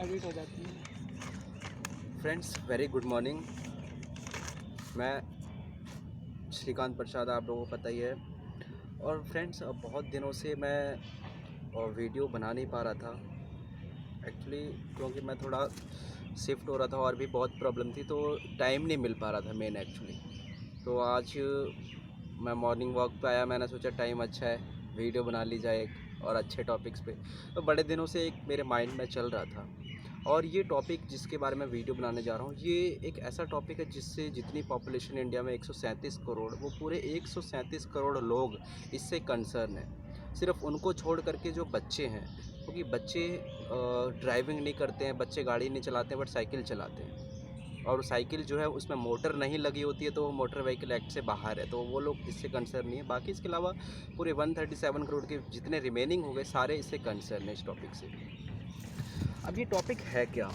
Edit हो जाती है। Friends, very good morning. मैं श्रीकांत प्रसाद, आप लोगों को पता ही है। और फ्रेंड्स, अब बहुत दिनों से मैं वीडियो बना नहीं पा रहा था एक्चुअली, क्योंकि मैं थोड़ा शिफ्ट हो रहा था और भी बहुत प्रॉब्लम थी, तो टाइम नहीं मिल पा रहा था मेन एक्चुअली। तो आज मैं मॉर्निंग वॉक पे आया, मैंने सोचा टाइम अच्छा है, वीडियो बना ली जाए एक और अच्छे टॉपिक्स पे। तो बड़े दिनों से एक मेरे माइंड में चल रहा था, और ये टॉपिक जिसके बारे में वीडियो बनाने जा रहा हूँ, ये एक ऐसा टॉपिक है जिससे जितनी पॉपुलेशन इंडिया में 137 करोड़, वो पूरे 137 करोड़ लोग इससे कंसर्न है। सिर्फ उनको छोड़ करके जो बच्चे हैं, क्योंकि बच्चे ड्राइविंग नहीं करते हैं, बच्चे गाड़ी नहीं चलाते हैं, बट साइकिल चलाते हैं। और साइकिल जो है उसमें मोटर नहीं लगी होती है, तो वो मोटर व्हीकल एक्ट से बाहर है, तो वो लोग इससे कंसर्न नहीं है। बाकी इसके अलावा पूरे 137 करोड़ के जितने रिमेनिंग हो गए, सारे इससे कंसर्न है इस टॉपिक से। अब ये टॉपिक है क्या?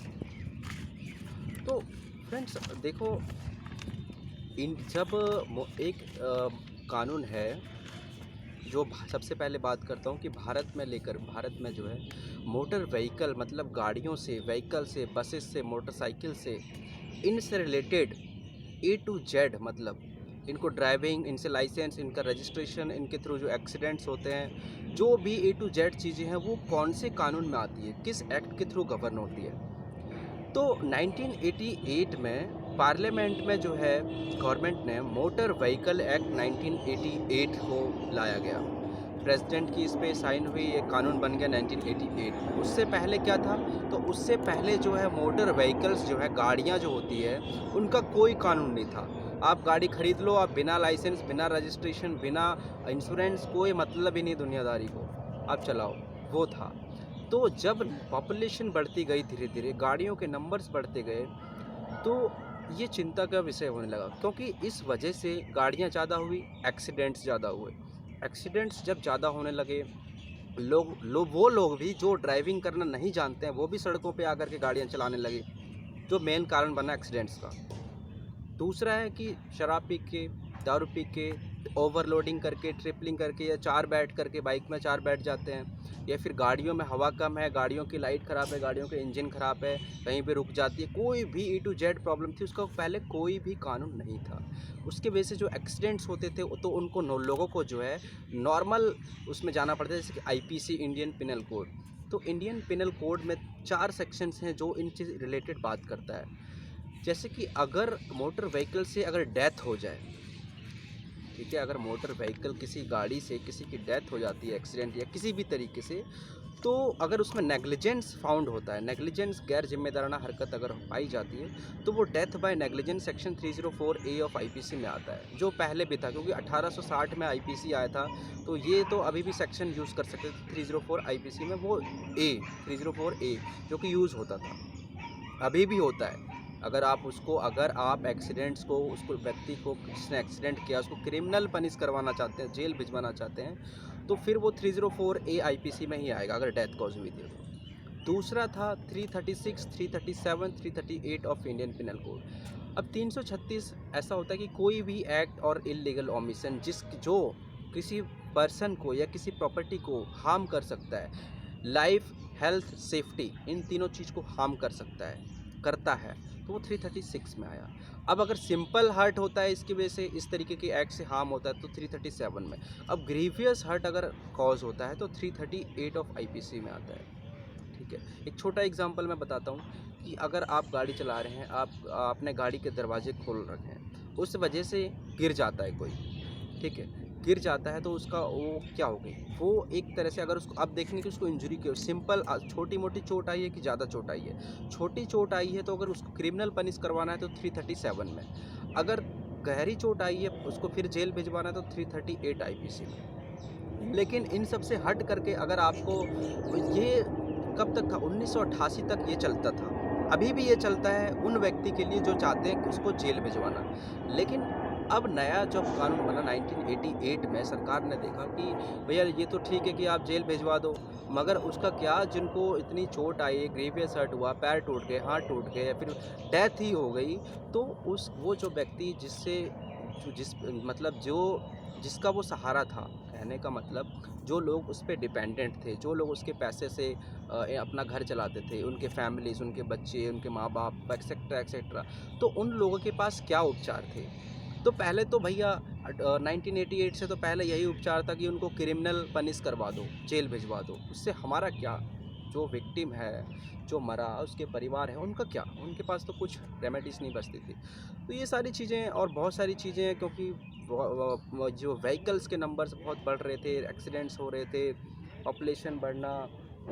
तो फ्रेंड्स देखो, जब एक कानून है, जो सबसे पहले बात करता हूँ कि भारत में जो है मोटर व्हीकल, मतलब गाड़ियों से, व्हीकल से, बसेस से, मोटरसाइकिल से, इनसे रिलेटेड A to Z, मतलब इनको ड्राइविंग, इनसे लाइसेंस, इनका रजिस्ट्रेशन, इनके थ्रू जो एक्सीडेंट्स होते हैं, जो भी A to Z चीज़ें हैं, वो कौन से कानून में आती है, किस एक्ट के थ्रू गवर्न होती है। तो 1988 में पार्लियामेंट में जो है गवर्नमेंट ने मोटर व्हीकल एक्ट 1988 को लाया गया। प्रेसिडेंट की इस पे साइन हुई, एक कानून बन गया 1988 में। उससे पहले क्या था? तो उससे पहले जो है मोटर व्हीकल्स जो है, गाड़ियाँ जो होती है, उनका कोई कानून नहीं था। आप गाड़ी खरीद लो, आप बिना लाइसेंस, बिना रजिस्ट्रेशन, बिना इंश्योरेंस, कोई मतलब ही नहीं दुनियादारी को, आप चलाओ, वो था। तो जब पॉपुलेशन बढ़ती गई, धीरे धीरे गाड़ियों के नंबर्स बढ़ते गए, तो ये चिंता का विषय होने लगा, क्योंकि इस वजह से गाड़ियाँ ज़्यादा हुई, एक्सीडेंट्स ज़्यादा हुए। एक्सीडेंट्स जब ज़्यादा होने लगे, वो लोग भी जो ड्राइविंग करना नहीं जानते हैं, वो भी सड़कों पे आकर के गाड़ियाँ चलाने लगे, जो मेन कारण बना एक्सीडेंट्स का। दूसरा है कि शराब पी के, दारू पी के, ओवरलोडिंग करके, ट्रिपलिंग करके, या चार बैठ करके, बाइक में चार बैठ जाते हैं, या फिर गाड़ियों में हवा कम है, गाड़ियों की लाइट ख़राब है, गाड़ियों के इंजन ख़राब है, कहीं पे रुक जाती है, कोई भी A to Z प्रॉब्लम थी, उसका पहले कोई भी कानून नहीं था। उसके वजह से जो एक्सीडेंट्स होते थे, तो उनको लोगों को जो है नॉर्मल उसमें जाना पड़ता है, जैसे कि IPC, इंडियन पिनल कोड। तो इंडियन पिनल कोड में 4 सेक्शंस हैं जो इन चीज़ रिलेटेड बात करता है। जैसे कि अगर मोटर व्हीकल से अगर डेथ हो जाए, ठीक है, अगर मोटर व्हीकल किसी गाड़ी से किसी की डेथ हो जाती है, एक्सीडेंट या किसी भी तरीके से, तो अगर उसमें नेग्लिजेंस फाउंड होता है, नेग्लिजेंस, गैर जिम्मेदाराना हरकत अगर पाई जाती है, तो वो death by negligence section 304A of IPC में आता है, जो पहले भी था, क्योंकि 1860 में IPC आया था, तो ये तो अभी भी सेक्शन यूज़ कर सकते थे 304 IPC में, वो 304A जो कि यूज़ होता था, अभी भी होता है। अगर आप एक्सीडेंट्स को, उसको व्यक्ति को, जिसने एक्सीडेंट किया, उसको क्रिमिनल पनिश करवाना चाहते हैं, जेल भिजवाना चाहते हैं, तो फिर वो 304A IPC में ही आएगा, अगर डेथ कॉज हुई थी तो। दूसरा था 336, 337, 338 ऑफ इंडियन पिनल कोड। अब 336 ऐसा होता है कि कोई भी एक्ट और इलीगल ओमिशन जो किसी पर्सन को या किसी प्रॉपर्टी को हार्म कर सकता है, लाइफ, हेल्थ, सेफ्टी, इन तीनों चीज़ को हार्म करता है, तो वो 336 में आया। अब अगर सिंपल हर्ट होता है, इसकी वजह से इस तरीके के एक्ट से हार्म होता है, तो 337 में। अब ग्रीवियस हर्ट अगर कॉज होता है, तो 338 ऑफ IPC में आता है। ठीक है, एक छोटा एग्जांपल मैं बताता हूँ कि अगर आप गाड़ी चला रहे हैं, आप आपने गाड़ी के दरवाजे खोल रखे हैं, उस वजह से गिर जाता है कोई, ठीक है, गिर जाता है, तो उसका वो क्या हो गई, वो एक तरह से, अगर उसको अब देखेंगे कि उसको इंजरी क्यों, सिंपल छोटी मोटी चोट आई है कि ज़्यादा चोट आई है। छोटी चोट आई है तो अगर उसको क्रिमिनल पनिश करवाना है तो 337 में, अगर गहरी चोट आई है उसको फिर जेल भिजवाना है तो 338 IPC में। लेकिन इन सब से हट करके अगर आपको, ये कब तक था, 1988 तक ये चलता था, अभी भी ये चलता है उन व्यक्ति के लिए जो चाहते हैं कि उसको जेल भिजवाना। लेकिन अब नया जब कानून बना 1988 में, सरकार ने देखा कि भैया ये तो ठीक है कि आप जेल भिजवा दो, मगर उसका क्या, जिनको इतनी चोट आई, ग्रीवियस हर्ट हुआ, पैर टूट गए, हाथ टूट गए, या फिर डेथ ही हो गई, तो वो जो व्यक्ति जिसका वो सहारा था, कहने का मतलब जो लोग उस पर डिपेंडेंट थे, जो लोग उसके पैसे से अपना घर चलाते थे, उनके फैमिलीज़, उनके बच्चे, उनके माँ-बाप एक्सेट्रा, एक्सेट्रा। तो उन लोगों के पास क्या उपचार थे? तो पहले तो भैया 1988 से तो पहले यही उपचार था कि उनको क्रिमिनल पनिश करवा दो, जेल भिजवा दो। उससे हमारा क्या? जो विक्टिम है, जो मरा, उसके परिवार है, उनका क्या? उनके पास तो कुछ रेमेडीज़ नहीं बचती थी। तो ये सारी चीज़ें और बहुत सारी चीज़ें, क्योंकि जो व्हीकल्स के नंबर्स बहुत बढ़ रहे थे, एक्सीडेंट्स हो रहे थे, पॉपुलेशन बढ़ना,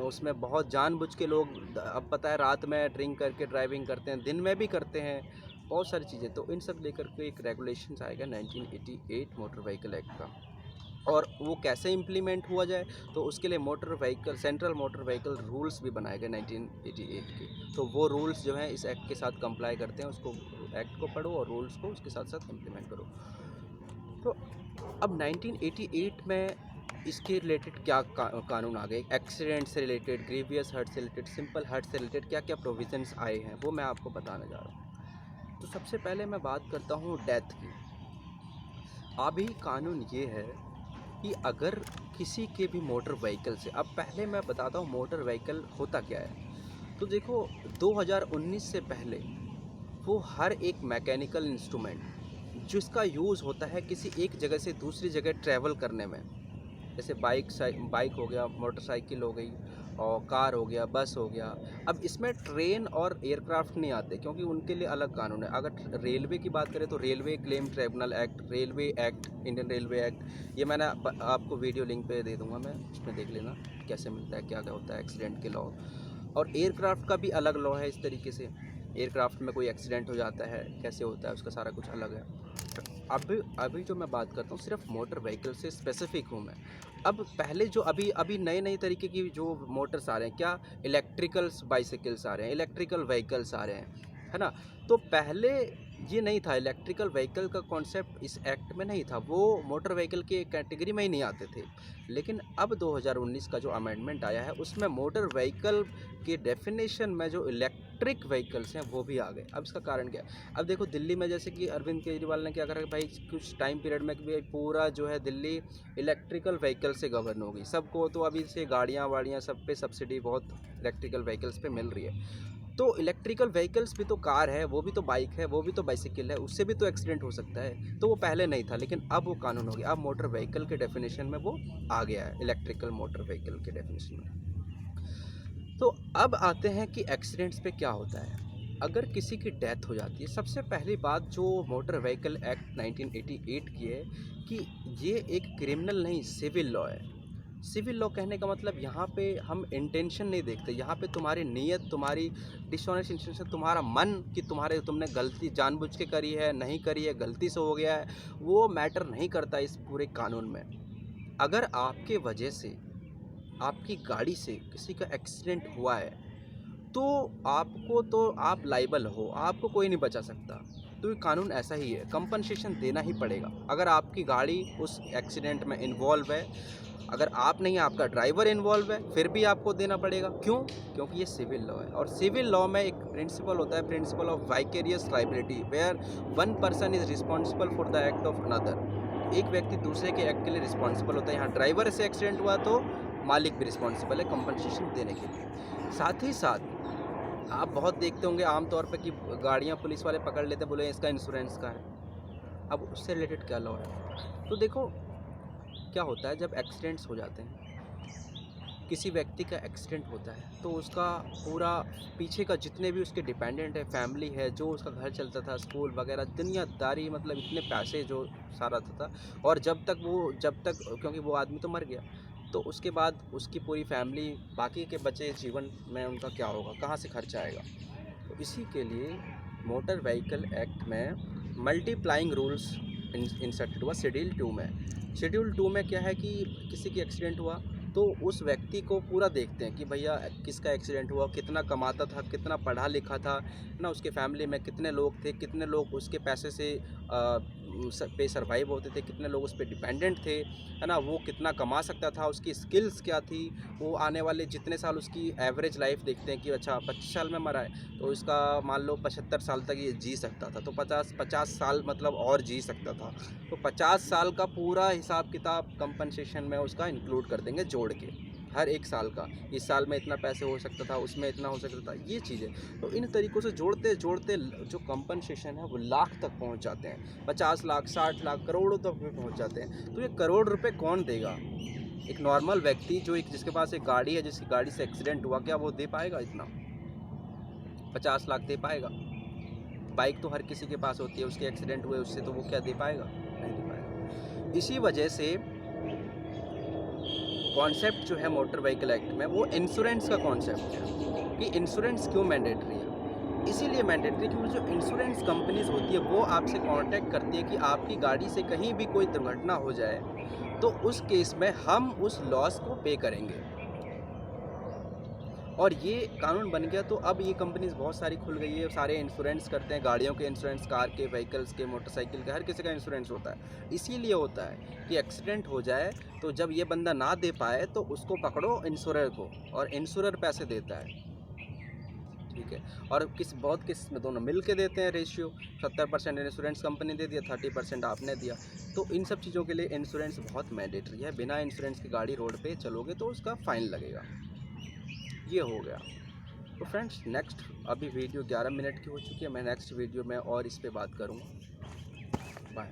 उसमें बहुत जानबूझ के लोग अब पता है रात में ड्रिंक करके ड्राइविंग करते हैं, दिन में भी करते हैं, बहुत सारी चीज़ें। तो इन सब लेकर के एक रेगुलेशंस आएगा 1988 मोटर व्हीकल एक्ट का। और वो कैसे इम्प्लीमेंट हुआ जाए, तो उसके लिए motor vehicle central motor vehicle rules भी बनाए गए 1988 के। तो वो रूल्स जो हैं इस एक्ट के साथ कंप्लाई करते हैं, उसको एक्ट को पढ़ो और रूल्स को उसके साथ साथ इम्प्लीमेंट करो। तो अब 1988 में इसके रिलेटेड क्या कानून आ गए, एक्सीडेंट से रिलेटेड, ग्रीवियस हर्ट से रिलेटेड, सिंपल हर्ट से रिलेटेड क्या क्या प्रोविजंस आए हैं, वो मैं आपको बताने जा रहा हूँ। तो सबसे पहले मैं बात करता हूँ डेथ की। अभी कानून ये है कि अगर किसी के भी मोटर व्हीकल से, अब पहले मैं बताता हूँ मोटर व्हीकल होता क्या है। तो देखो 2019 से पहले वो हर एक मैकेनिकल इंस्ट्रूमेंट जिसका यूज़ होता है किसी एक जगह से दूसरी जगह ट्रैवल करने में, जैसे बाइक हो गया, मोटरसाइकिल हो गई, और कार हो गया, बस हो गया। अब इसमें ट्रेन और एयरक्राफ्ट नहीं आते क्योंकि उनके लिए अलग कानून है। अगर रेलवे की बात करें तो railway claim tribunal act, railway act, Indian railway act, ये मैंने आपको वीडियो लिंक पे दे दूंगा, मैं उसमें देख लेना कैसे मिलता है, क्या क्या होता है एक्सीडेंट के लॉ। और एयरक्राफ्ट का भी अलग लॉ है इस तरीके से, एयरक्राफ्ट में कोई एक्सीडेंट हो जाता है कैसे होता है, उसका सारा कुछ अलग है। अभी जो मैं बात करता हूँ सिर्फ मोटर व्हीकल से स्पेसिफिक हूँ मैं। अब पहले जो अभी नए नए तरीके की जो मोटर्स आ रहे हैं, क्या इलेक्ट्रिकल्स बाइसिकल्स आ रहे हैं, इलेक्ट्रिकल व्हीकल्स आ रहे हैं, है ना। तो पहले ये नहीं था, इलेक्ट्रिकल व्हीकल का कॉन्सेप्ट इस एक्ट में नहीं था, वो मोटर व्हीकल के कैटेगरी में ही नहीं आते थे। लेकिन अब 2019 का जो अमेंडमेंट आया है उसमें मोटर व्हीकल के डेफिनेशन में जो इलेक्ट्रिक व्हीकल्स हैं वो भी आ गए। अब इसका कारण क्या है? अब देखो दिल्ली में जैसे कि अरविंद केजरीवाल ने क्या करा भाई, कुछ टाइम पीरियड में कि भाई पूरा जो है दिल्ली इलेक्ट्रिकल व्हीकल से गवर्न होगी, सबको तो अभी से गाड़ियाँ वाड़ियाँ सब पे सब्सिडी बहुत इलेक्ट्रिकल व्हीकल्स पे मिल रही है। तो इलेक्ट्रिकल व्हीकल्स भी तो कार है, वो भी तो बाइक है, वो भी तो बाइसिकल है, उससे भी तो एक्सीडेंट हो सकता है। तो वो पहले नहीं था लेकिन अब वो कानून हो गया, अब मोटर व्हीकल के डेफिनेशन में वो आ गया है, इलेक्ट्रिकल मोटर व्हीकल के डेफिनेशन में। तो अब आते हैं कि एक्सीडेंट्स पे क्या होता है। अगर किसी की डेथ हो जाती है, सबसे पहली बात जो मोटर व्हीकल एक्ट 1988 की है कि ये एक क्रिमिनल नहीं, सिविल लॉ है। सिविल लॉ कहने का मतलब यहाँ पे हम इंटेंशन नहीं देखते, यहाँ पे तुम्हारी नीयत, तुम्हारी डिसऑनेस्ट इंटेंशन, तुम्हारा मन कि तुमने गलती जानबूझ के करी है, नहीं करी है, गलती से हो गया है, वो मैटर नहीं करता इस पूरे कानून में। अगर आपके वजह से, आपकी गाड़ी से किसी का एक्सीडेंट हुआ है तो आपको, तो आप लाइबल हो, आपको कोई नहीं बचा सकता। तो ये कानून ऐसा ही है, कंपनसेशन देना ही पड़ेगा। अगर आपकी गाड़ी उस एक्सीडेंट में इन्वॉल्व है, अगर आप नहीं, आपका ड्राइवर इन्वॉल्व है, फिर भी आपको देना पड़ेगा। क्यों? क्योंकि ये सिविल लॉ है। और सिविल लॉ में एक प्रिंसिपल होता है, principle of vicarious liability, where one person is responsible for the act of another. एक व्यक्ति दूसरे के एक्ट के लिए रिस्पॉन्सिबल होता है। यहाँ ड्राइवर से एक्सीडेंट हुआ तो मालिक भी रिस्पॉन्सिबल है कंपनसेशन देने के लिए। साथ ही साथ आप बहुत देखते होंगे आमतौर पर कि गाड़ियाँ पुलिस वाले पकड़ लेते हैं, बोले इसका इंश्योरेंस का है। अब उससे रिलेटेड क्या लॉ है? तो देखो क्या होता है, जब एक्सीडेंट्स हो जाते हैं, किसी व्यक्ति का एक्सीडेंट होता है तो उसका पूरा पीछे का जितने भी उसके डिपेंडेंट है, फैमिली है, जो उसका घर चलता था, स्कूल वगैरह, दुनियादारी, मतलब इतने पैसे जो सारा था, और जब तक क्योंकि वो आदमी तो मर गया, तो उसके बाद उसकी पूरी फैमिली, बाकी के बचे जीवन में उनका क्या होगा, कहाँ से खर्चा आएगा। तो इसी के लिए मोटर व्हीकल एक्ट में मल्टीप्लाइंग रूल्स इंसर्टेड हुआ शेड्यूल 2 में। शेड्यूल 2 में क्या है कि किसी की एक्सीडेंट हुआ तो उस व्यक्ति को पूरा देखते हैं कि भैया किसका एक्सीडेंट हुआ, कितना कमाता था, कितना पढ़ा लिखा था ना, उसके फैमिली में कितने लोग थे, कितने लोग उसके पैसे से पे सर्वाइव होते थे, कितने लोग उस पर डिपेंडेंट थे, है ना, वो कितना कमा सकता था, उसकी स्किल्स क्या थी, वो आने वाले जितने साल उसकी एवरेज लाइफ देखते हैं कि अच्छा 25 साल में मरा है तो इसका मान लो 75 साल तक ये जी सकता था, तो 50 साल मतलब और जी सकता था, तो 50 साल का पूरा हिसाब किताब कंपनसेशन में उसका इंक्लूड कर देंगे जोड़ के। हर एक साल का, इस साल में इतना पैसे हो सकता था, उसमें इतना हो सकता था, ये चीज़ें। तो इन तरीक़ों से जोड़ते जोड़ते जो कंपनसेशन है वो लाख तक पहुंच जाते हैं, 50 लाख, 60 लाख, करोड़ों तक भी पहुंच जाते हैं। तो ये करोड़ रुपए कौन देगा? एक नॉर्मल व्यक्ति जो एक जिसके पास एक गाड़ी है, जिसकी गाड़ी से एक्सीडेंट हुआ, क्या वो दे पाएगा इतना? 50 लाख दे पाएगा? बाइक तो हर किसी के पास होती है, उसके एक्सीडेंट हुए उससे, तो वो क्या दे पाएगा? नहीं दे पाएगा। इसी वजह से कॉन्सेप्ट जो है मोटर व्हीकल एक्ट में वो इंश्योरेंस का कॉन्सेप्ट है कि इंश्योरेंस क्यों मैंडेटरी है। इसीलिए मैंडेटरी क्योंकि जो इंश्योरेंस कंपनीज होती है वो आपसे कांटेक्ट करती है कि आपकी गाड़ी से कहीं भी कोई दुर्घटना हो जाए तो उस केस में हम उस लॉस को पे करेंगे। और ये कानून बन गया तो अब ये कंपनीज बहुत सारी खुल गई है, सारे इंश्योरेंस करते हैं, गाड़ियों के इंश्योरेंस, कार के, व्हीकल्स के, मोटरसाइकिल के, हर किसी का इंश्योरेंस होता है। इसीलिए होता है कि एक्सीडेंट हो जाए तो जब ये बंदा ना दे पाए तो उसको पकड़ो इंश्योरर को, और इंश्योरर पैसे देता है, ठीक है। और बहुत किस में दोनों मिल के देते हैं रेशियो, 70% इंश्योरेंस कंपनी दे दिया, 30% आपने दिया। तो इन सब चीज़ों के लिए इंश्योरेंस बहुत मैंडेटरी है। बिना इंश्योरेंस की गाड़ी रोड पे चलोगे तो उसका फ़ाइन लगेगा। ये हो गया। तो फ्रेंड्स, नेक्स्ट अभी वीडियो 11 मिनट की हो चुकी है, मैं नेक्स्ट वीडियो में और इस पे बात करूँगा। बाय।